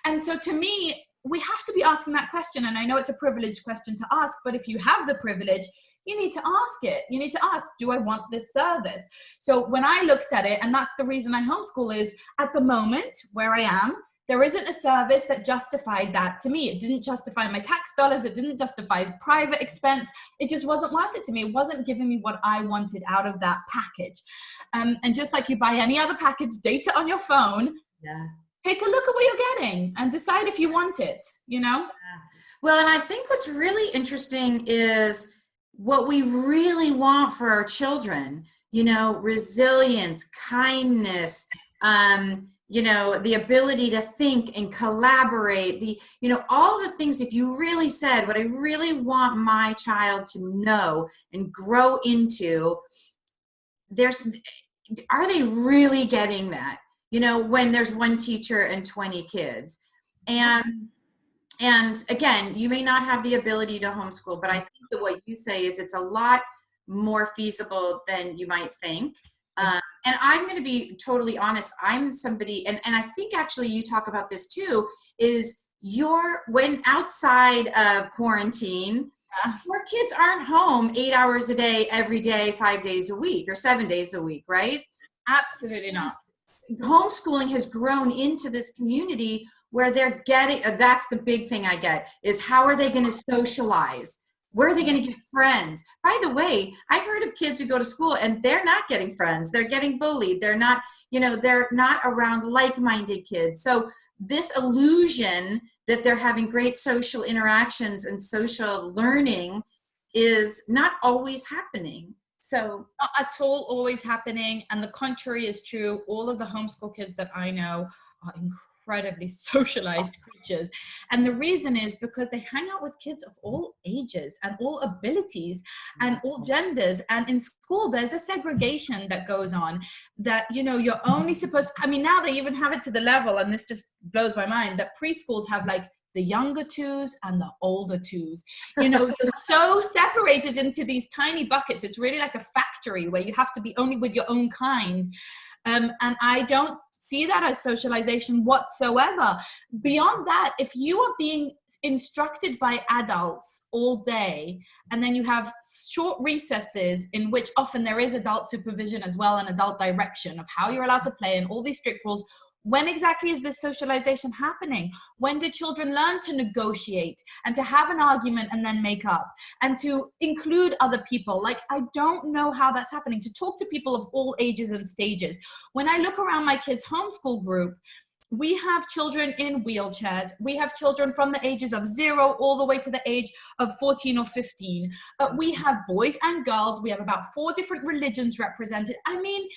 And so to me, we have to be asking that question. And I know it's a privileged question to ask, but if you have the privilege, you need to ask it. You need to ask, do I want this service? So when I looked at it, and that's the reason I homeschool, is at the moment where I am, there isn't a service that justified that to me. It didn't justify my tax dollars. It didn't justify private expense. It just wasn't worth it to me. It wasn't giving me what I wanted out of that package. And just like you buy any other package, data on your phone, take a look at what you're getting and decide if you want it, you know? Well, and I think what's really interesting is what we really want for our children, you know, resilience, kindness, you know, the ability to think and collaborate, you know, all the things. If you really said what I really want my child to know and grow into, are they really getting that? You know, when there's one teacher and 20 kids. And again, you may not have the ability to homeschool, but I think that what you say is it's a lot more feasible than you might think. And I'm going to be totally honest. I'm somebody, and I think actually you talk about this too, is when outside of quarantine, your kids aren't home 8 hours a day, every day, 5 days a week or 7 days a week, right? Absolutely not. Homeschooling has grown into this community where they're getting, that's the big thing I get, is how are they going to socialize? Where are they going to get friends? By the way, I've heard of kids who go to school and they're not getting friends. They're getting bullied. They're not, you know, they're not around like-minded kids. So this illusion that they're having great social interactions and social learning is not always happening. So not at all always happening. And the contrary is true. All of the homeschool kids that I know are incredibly socialized creatures. And the reason is because they hang out with kids of all ages and all abilities and all genders. And in school, there's a segregation that goes on that, you know, you're only supposed, I mean, now they even have it to the level, and this just blows my mind, that preschools have like the younger twos and the older twos. You know, you're so separated into these tiny buckets. It's really like a factory where you have to be only with your own kind. And I don't see that as socialization whatsoever. Beyond that, if you are being instructed by adults all day, and then you have short recesses in which often there is adult supervision as well and adult direction of how you're allowed to play and all these strict rules, when exactly is this socialization happening? When do children learn to negotiate and to have an argument and then make up and to include other people? Like, I don't know how that's happening, to talk to people of all ages and stages. When I look around my kids' homeschool group, we have children in wheelchairs. We have children from the ages of 0 all the way to the age of 14 or 15. We have boys and girls. We have about 4 different religions represented. I mean,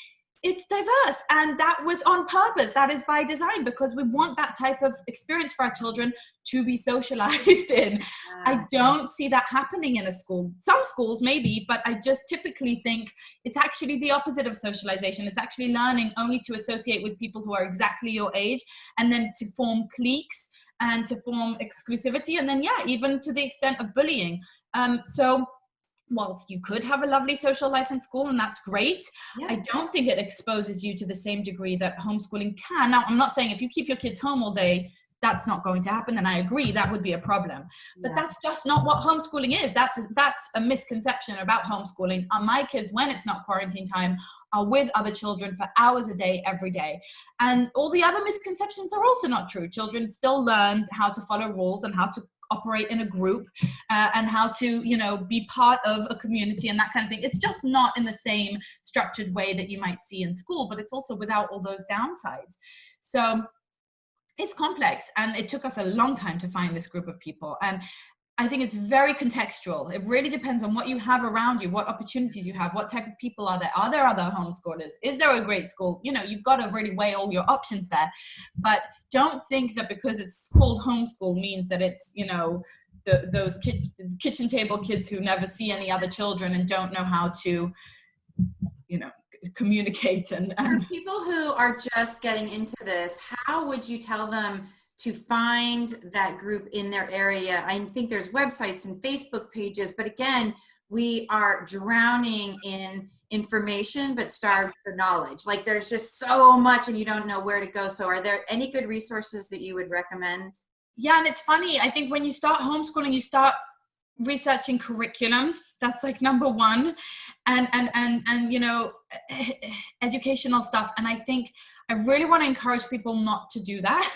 it's diverse, and that was on purpose. That is by design, because we want that type of experience for our children to be socialized in. I don't see that happening in a school. Some schools maybe, but I just typically think it's actually the opposite of socialization. It's actually learning only to associate with people who are exactly your age, and then to form cliques and to form exclusivity, and then even to the extent of bullying. So whilst you could have a lovely social life in school, and that's great, I don't think it exposes you to the same degree that homeschooling can. Now, I'm not saying if you keep your kids home all day, that's not going to happen. And I agree, that would be a problem. But that's just not what homeschooling is. That's a misconception about homeschooling. My kids, when it's not quarantine time, are with other children for hours a day, every day. And all the other misconceptions are also not true. Children still learn how to follow rules and how to operate in a group and how to, you know, be part of a community and that kind of thing. It's just not in the same structured way that you might see in school, but it's also without all those downsides. So it's complex, and it took us a long time to find this group of people. And I think it's very contextual. It really depends on what you have around you, what opportunities you have, what type of people are there. Are there other homeschoolers? Is there a great school? You know, you've got to really weigh all your options there. But don't think that because it's called homeschool means that it's, you know, those kitchen table kids who never see any other children and don't know how to, you know, communicate. And for people who are just getting into this, how would you tell them to find that group in their area? I think there's websites and Facebook pages, but again, we are drowning in information, but starved for knowledge. Like, there's just so much and you don't know where to go. So are there any good resources that you would recommend? Yeah, and it's funny. I think when you start homeschooling, you start researching curriculum. That's like number one. And you know, educational stuff. And I think I really want to encourage people not to do that.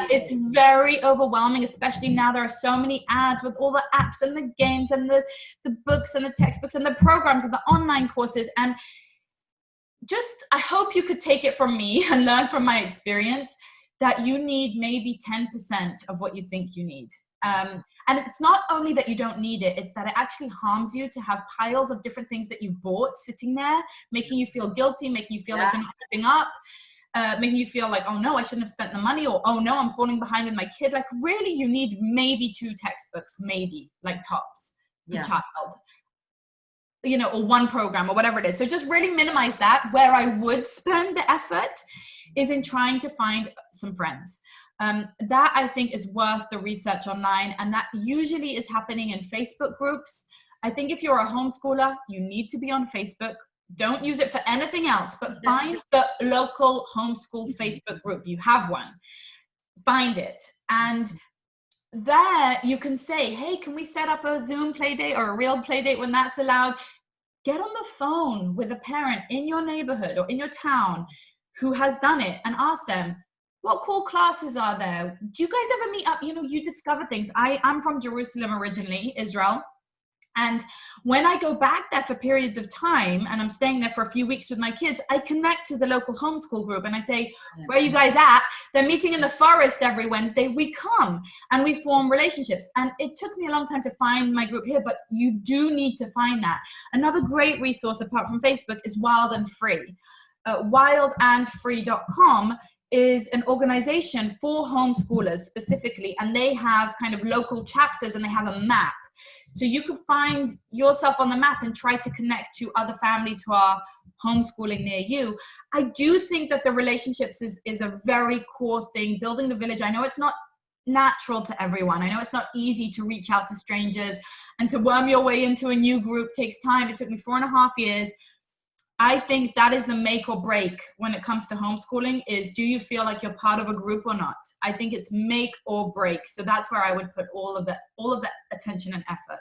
It's very overwhelming, especially now there are so many ads with all the apps and the games and the books and the textbooks and the programs and the online courses. And just, I hope you could take it from me and learn from my experience that you need maybe 10% of what you think you need. And it's not only that you don't need it, it's that it actually harms you to have piles of different things that you bought sitting there, making you feel guilty, making you feel like you're not keeping up, making you feel like, oh no, I shouldn't have spent the money, or oh no, I'm falling behind with my kid. Like, really, you need maybe 2 textbooks, maybe, like tops, per child, you know, or 1 program or whatever it is. So just really minimize that. Where I would spend the effort is in trying to find some friends. That I think is worth the research online, and that usually is happening in Facebook groups. I think if you're a homeschooler, you need to be on Facebook. Don't use it for anything else, but find the local homeschool Facebook group. You have one. Find it. And there you can say, hey, can we set up a Zoom play date or a real play date when that's allowed? Get on the phone with a parent in your neighborhood or in your town who has done it and ask them, what cool classes are there? Do you guys ever meet up? You know, you discover things. I'm from Jerusalem originally, Israel. And when I go back there for periods of time and I'm staying there for a few weeks with my kids, I connect to the local homeschool group and I say, where are you guys at? They're meeting in the forest every Wednesday. We come and we form relationships. And it took me a long time to find my group here, but you do need to find that. Another great resource apart from Facebook is Wild and Free. Wildandfree.com is an organization for homeschoolers specifically, and they have kind of local chapters and they have a map. So you could find yourself on the map and try to connect to other families who are homeschooling near you. I do think that the relationships is a very core thing. Building the village. I know it's not natural to everyone. I know it's not easy to reach out to strangers, and to worm your way into a new group takes time. It took me 4.5 years. I think that is the make or break when it comes to homeschooling, is do you feel like you're part of a group or not? I think it's make or break. So that's where I would put all of that attention and effort.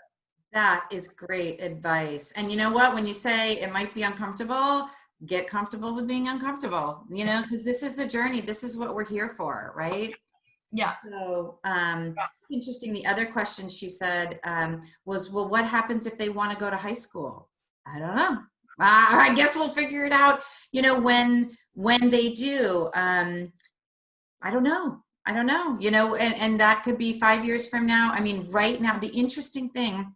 That is great advice. And you know what, when you say it might be uncomfortable, get comfortable with being uncomfortable, because this is the journey. This is what we're here for, right? Yeah. So interesting. The other question she said was, well, what happens if they want to go to high school? I don't know. I guess we'll figure it out, when they do. I don't know, and that could be 5 years from now. I mean, right now, the interesting thing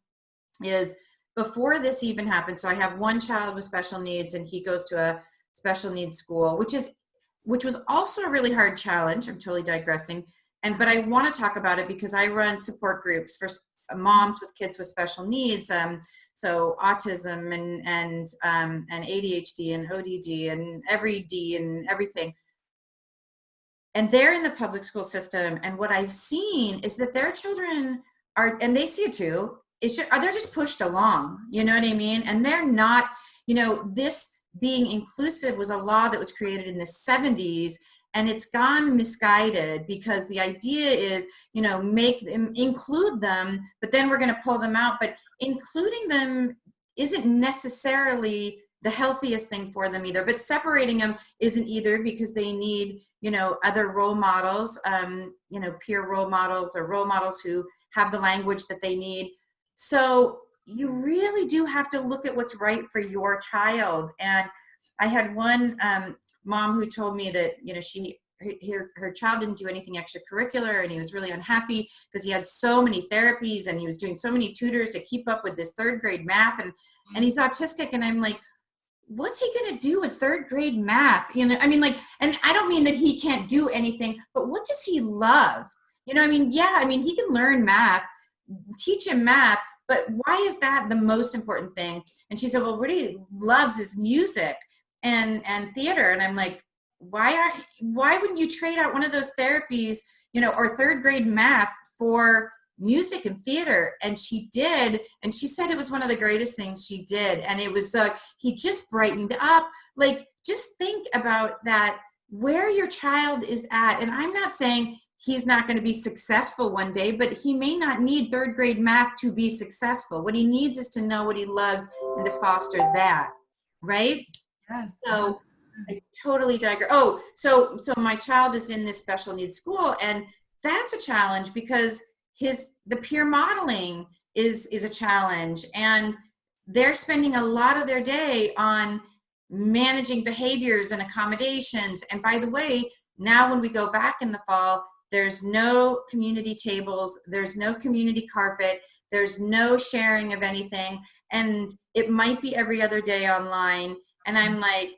is before this even happened. So I have one child with special needs, and he goes to a special needs school, which was also a really hard challenge. I'm totally digressing. But I want to talk about it because I run support groups for moms with kids with special needs, so autism and ADHD and ODD and every D and everything. And they're in the public school system. And what I've seen is that their children are, and they see it too, they're just pushed along. You know what I mean? And they're not, this being inclusive was a law that was created in the 70s. And it's gone misguided because the idea is, make them, include them, but then we're going to pull them out. But including them isn't necessarily the healthiest thing for them either. But separating them isn't either, because they need, other role models, peer role models or role models who have the language that they need. So you really do have to look at what's right for your child. And I had one mom who told me that, her child didn't do anything extracurricular, and he was really unhappy because he had so many therapies and he was doing so many tutors to keep up with this 3rd grade math, and he's autistic. And I'm like, what's he going to do with 3rd grade math? And I don't mean that he can't do anything, but what does he love? He can learn math, teach him math, but why is that the most important thing? And she said, well, what he loves is music and theater. And I'm like, why wouldn't you trade out one of those therapies, or 3rd grade math for music and theater? And she did. And she said it was one of the greatest things she did. And it was, he just brightened up. Like, just think about that, where your child is at. And I'm not saying he's not going to be successful one day, but he may not need 3rd grade math to be successful. What he needs is to know what he loves and to foster that. Right? Yes. So I totally digress. Oh, so my child is in this special needs school, and that's a challenge because the peer modeling is a challenge, and they're spending a lot of their day on managing behaviors and accommodations. And by the way, now when we go back in the fall, there's no community tables, there's no community carpet, there's no sharing of anything, and it might be every other day online. And I'm like,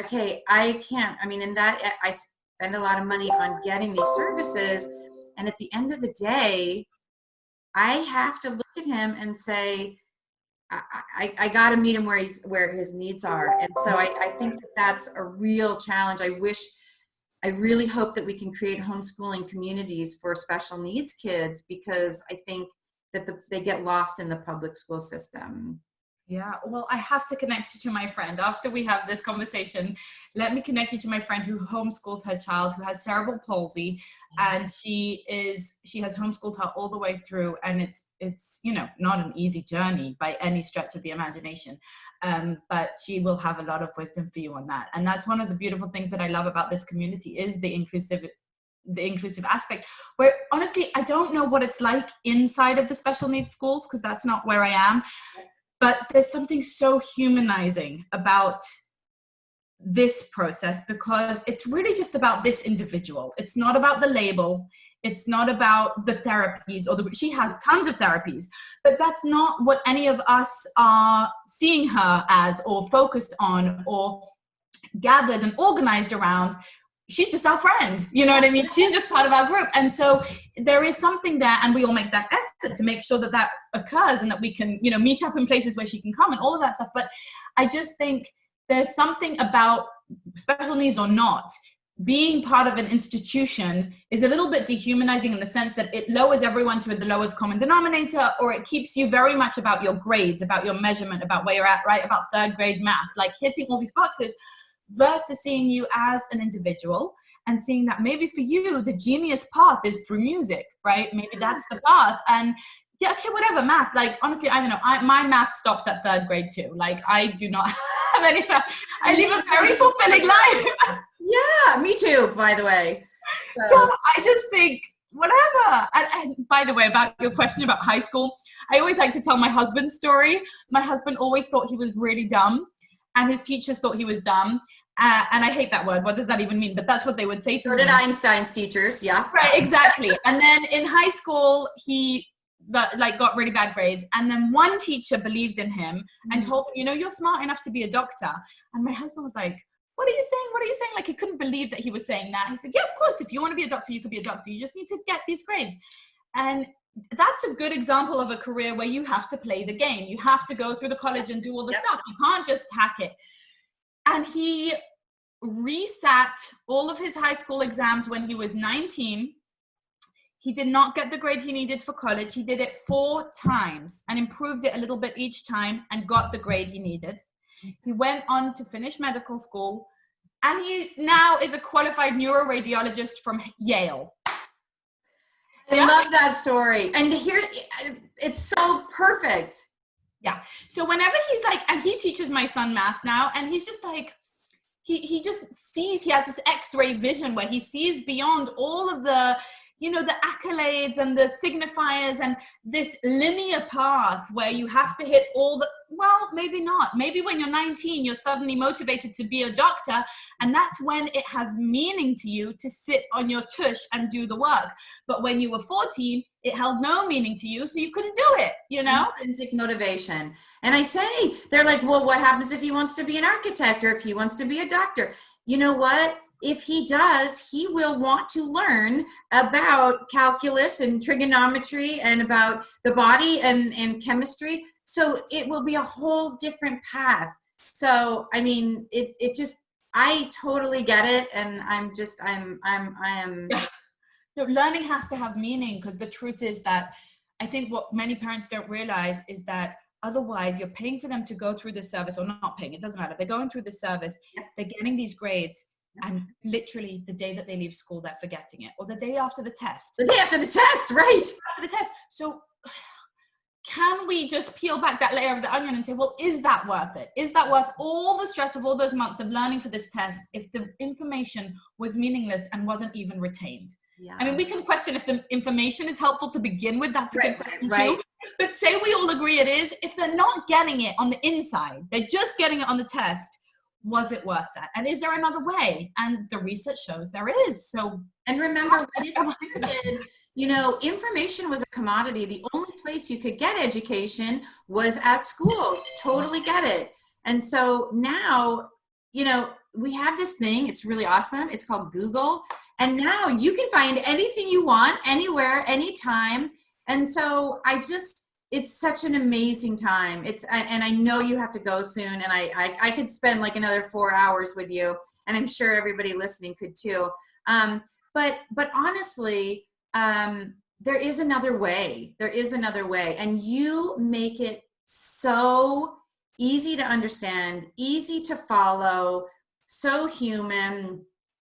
okay, I can't. In that, I spend a lot of money on getting these services. And at the end of the day, I have to look at him and say, I got to meet him where his needs are. And so I think that's a real challenge. I really hope that we can create homeschooling communities for special needs kids, because I think that they get lost in the public school system. Yeah, well, I have to connect you to my friend. After we have this conversation, let me connect you to my friend who homeschools her child who has cerebral palsy, and she has homeschooled her all the way through, and it's not an easy journey by any stretch of the imagination, but she will have a lot of wisdom for you on that. And that's one of the beautiful things that I love about this community, is the inclusive aspect, where honestly I don't know what it's like inside of the special needs schools, because that's not where I am. But there's something so humanizing about this process, because it's really just about this individual. It's not about the label. It's not about the therapies, she has tons of therapies, but that's not what any of us are seeing her as, or focused on, or gathered and organized around. she's just our friend, you know what I mean? She's just part of our group. And so there is something there, and we all make that effort to make sure that that occurs and that we can, meet up in places where she can come and all of that stuff. But I just think there's something about special needs or not, being part of an institution is a little bit dehumanizing in the sense that it lowers everyone to the lowest common denominator, or it keeps you very much about your grades, about your measurement, about where you're at, right? About third grade math, like hitting all these boxes, versus seeing you as an individual and seeing that maybe for you, the genius path is through music, right? Maybe that's the path. And yeah, okay, whatever, math. Like, honestly, I don't know. My math stopped at third grade too. Like, I do not have any math. I live a very fulfilling life. Yeah, me too, by the way. So I just think, whatever. And by the way, about your question about high school, I always like to tell my husband's story. My husband always thought he was really dumb, and his teachers thought he was dumb. And I hate that word. What does that even mean? But that's what they would say to him. So did Einstein's teachers, yeah. Right, exactly. And then in high school, he got really bad grades. And then one teacher believed in him and told him, you're smart enough to be a doctor. And my husband was like, what are you saying? What are you saying? Like, he couldn't believe that he was saying that. He said, yeah, of course, if you want to be a doctor, you could be a doctor. You just need to get these grades. And that's a good example of a career where you have to play the game. You have to go through the college and do all the stuff. You can't just hack it. And he resat all of his high school exams when he was 19. He did not get the grade he needed for college. He did it 4 times and improved it a little bit each time and got the grade he needed. He went on to finish medical school, and he now is a qualified neuroradiologist from Yale. I love that story. And here, it's so perfect. Yeah. So whenever he's like, and he teaches my son math now, and he's just like, he just sees, he has this X-ray vision where he sees beyond all of the, the accolades and the signifiers and this linear path where you have to hit all the, well, maybe not. Maybe when you're 19, you're suddenly motivated to be a doctor, and that's when it has meaning to you to sit on your tush and do the work. But when you were 14, it held no meaning to you, so you couldn't do it, Intrinsic motivation. And I say, they're like, well, what happens if he wants to be an architect or if he wants to be a doctor? You know what? If he does, he will want to learn about calculus and trigonometry and about the body and chemistry. So it will be a whole different path. So, I mean, it just, I totally get it. And I am. Yeah. No, learning has to have meaning, because the truth is that I think what many parents don't realize is that otherwise you're paying for them to go through this service, or not paying, it doesn't matter. They're going through the service, they're getting these grades, and literally the day that they leave school, they're forgetting it, or the day after the test. The day after the test, right? After the test. So can we just peel back that layer of the onion and say, well, is that worth it? Is that worth all the stress of all those months of learning for this test if the information was meaningless and wasn't even retained? Yeah. I mean, we can question if the information is helpful to begin with. That's a good question too. But say we all agree it is. If they're not getting it on the inside, they're just getting it on the test, was it worth that? And is there another way? And the research shows there is. So, and remember, when it started, information was a commodity. The only place you could get education was at school. Totally get it. And so now, we have this thing. It's really awesome. It's called Google. And now you can find anything you want, anywhere, anytime. And so it's such an amazing time. And I know you have to go soon, and I could spend like another 4 hours with you, and I'm sure everybody listening could too. But honestly, there is another way. There is another way, and you make it so easy to understand, easy to follow, so human,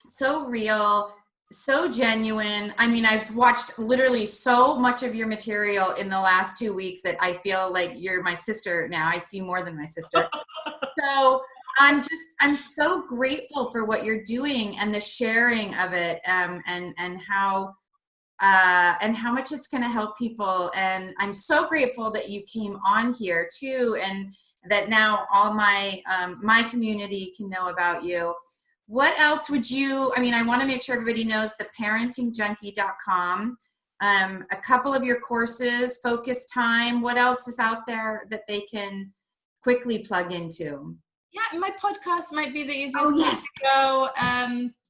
so real, so genuine. I mean, I've watched literally so much of your material in the last 2 weeks that I feel like you're my sister now. I see more than my sister. So I'm so grateful for what you're doing and the sharing of it, and how much it's going to help people. And I'm so grateful that you came on here too, and that now all my community can know about you. What else would I want to make sure everybody knows the parentingjunkie.com, a couple of your courses, focus time. What else is out there that they can quickly plug into? Yeah, my podcast might be the easiest place to go.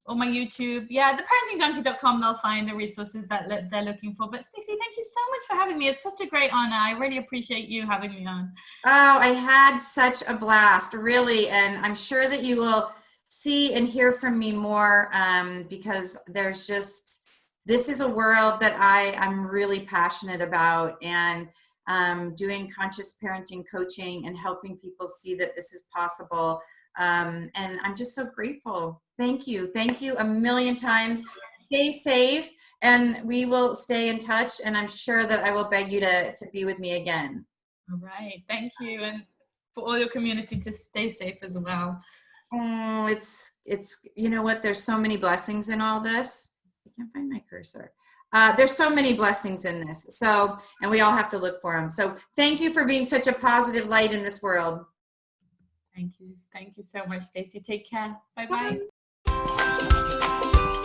or my YouTube. Yeah, theparentingjunkie.com, they'll find the resources that they're looking for. But Stacey, thank you so much for having me. It's such a great honor. I really appreciate you having me on. Oh, I had such a blast, really. And I'm sure that you will see and hear from me more, because there's just, this is a world that I'm really passionate about, and doing conscious parenting coaching and helping people see that this is possible. And I'm just so grateful. Thank you. Thank you a million times. Stay safe, and we will stay in touch. And I'm sure that I will beg you to be with me again. All right. Thank you. And for all your community to stay safe as well. Oh, it's, you know what? There's so many blessings in all this. I can't find my cursor. There's so many blessings in this. So, and we all have to look for them. So thank you for being such a positive light in this world. Thank you. Thank you so much, Stacey. Take care. Bye-bye. Bye.